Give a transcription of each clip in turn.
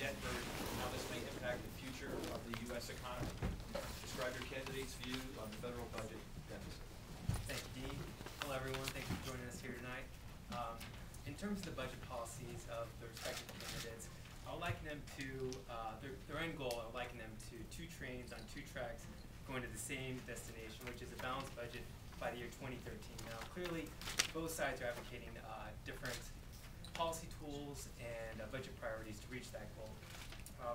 debt burden, and how this may impact the future of the U.S. economy. Describe your candidate's view on the federal budget deficit. Thank you, Dean. Hello, everyone. Thank you for joining us here tonight. In terms of the budget policies of the respective candidates, I'll liken them to their end goal. I'll liken them to two trains on two tracks going to the same destination, which is a balanced budget by the year 2013. Now, clearly, both sides are advocating different policy tools and budget priorities to reach that goal.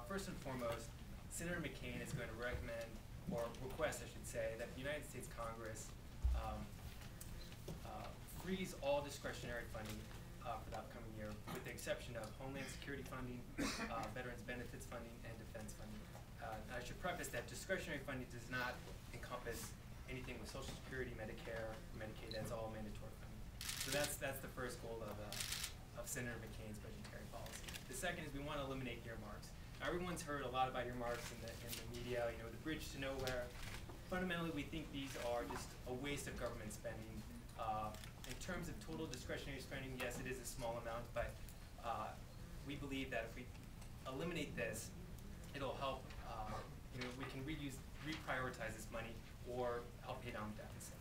First and foremost, Senator McCain is going to recommend, or request, I should say, that the United States Congress freeze all discretionary funding for the upcoming year, with the exception of Homeland Security funding, Veterans Benefits funding, and defense funding. I should preface that discretionary funding does not encompass anything with Social Security, Medicare, Medicaid. That's all mandatory funding. So that's the first goal of Senator McCain's budgetary policy. The second is we want to eliminate earmarks. Now, everyone's heard a lot about earmarks in the media. You know, the bridge to nowhere. Fundamentally, we think these are just a waste of government spending. In terms of total discretionary spending, yes, it is a small amount, but we believe that if we eliminate this, it'll help. We can reprioritize this money or help pay down the deficit.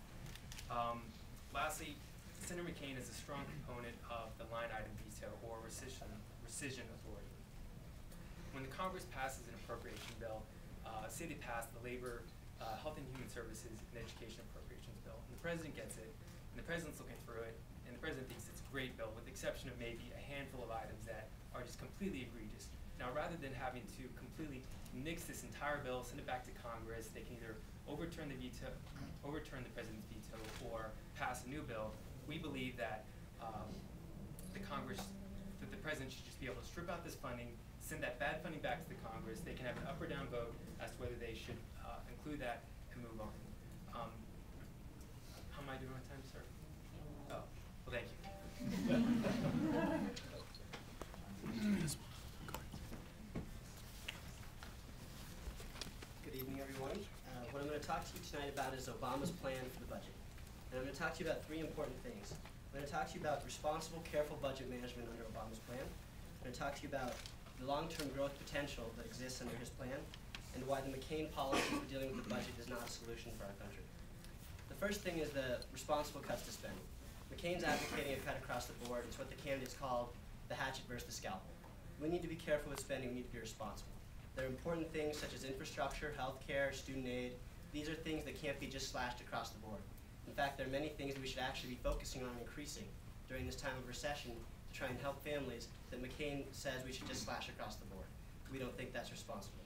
Lastly, Senator McCain is a strong component of the line item veto or rescission authority. When the Congress passes an appropriation bill, say they pass the Labor, Health and Human Services and Education Appropriations Bill, and the President gets it, and the President's looking through it, and the President thinks it's a great bill, with the exception of maybe a handful of items that are just completely egregious. Now, rather than having to completely nix this entire bill, send it back to Congress, they can either overturn the President's veto, or pass a new bill. We believe that the President should just be able to strip out this funding, send that bad funding back to the Congress. They can have an up or down vote as to whether they should include that and move on. How am I doing on time, sir? Oh, well, thank you. Good evening, everyone. What I'm going to talk to you tonight about is Obama's plan for the budget. And I'm going to talk to you about three important things. I'm going to talk to you about responsible, careful budget management under Obama's plan. I'm going to talk to you about the long-term growth potential that exists under his plan, and why the McCain policy for dealing with the budget is not a solution for our country. The first thing is the responsible cuts to spending. McCain's advocating a cut across the board. It's what the candidates called the hatchet versus the scalpel. We need to be careful with spending. We need to be responsible. There are important things such as infrastructure, healthcare, student aid. These are things that can't be just slashed across the board. In fact, there are many things that we should actually be focusing on increasing during this time of recession to try and help families that McCain says we should just slash across the board. We don't think that's responsible.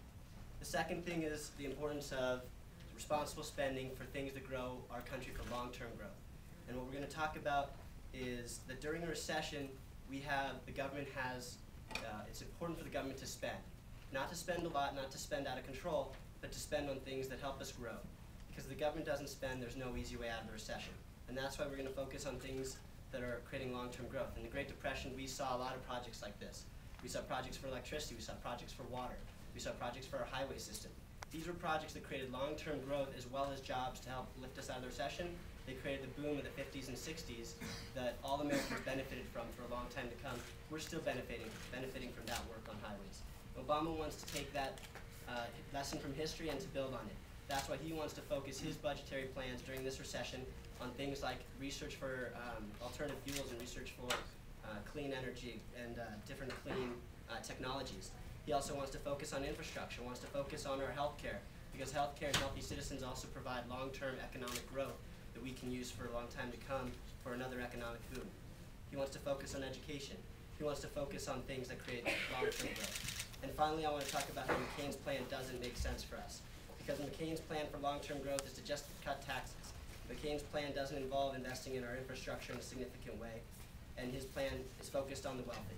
The second thing is the importance of responsible spending for things that grow our country for long-term growth. And what we're going to talk about is that during a recession, the government has, it's important for the government to spend. Not to spend a lot, not to spend out of control, but to spend on things that help us grow. Because if the government doesn't spend, there's no easy way out of the recession. And that's why we're going to focus on things that are creating long-term growth. In the Great Depression, we saw a lot of projects like this. We saw projects for electricity, we saw projects for water, we saw projects for our highway system. These were projects that created long-term growth as well as jobs to help lift us out of the recession. They created the boom of the 50s and 60s that all Americans benefited from for a long time to come. We're still benefiting from that work on highways. Obama wants to take that lesson from history and to build on it. That's why he wants to focus his budgetary plans during this recession on things like research for alternative fuels and research for clean energy and different clean technologies. He also wants to focus on infrastructure, wants to focus on our healthcare, because healthcare and healthy citizens also provide long-term economic growth that we can use for a long time to come for another economic boom. He wants to focus on education. He wants to focus on things that create long-term growth. And finally, I want to talk about how McCain's plan doesn't make sense for us. Because McCain's plan for long-term growth is to just cut taxes. McCain's plan doesn't involve investing in our infrastructure in a significant way. And his plan is focused on the wealthy.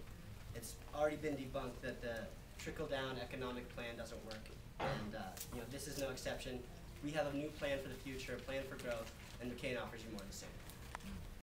It's already been debunked that the trickle-down economic plan doesn't work. And this is no exception. We have a new plan for the future, a plan for growth, and McCain offers you more of the same.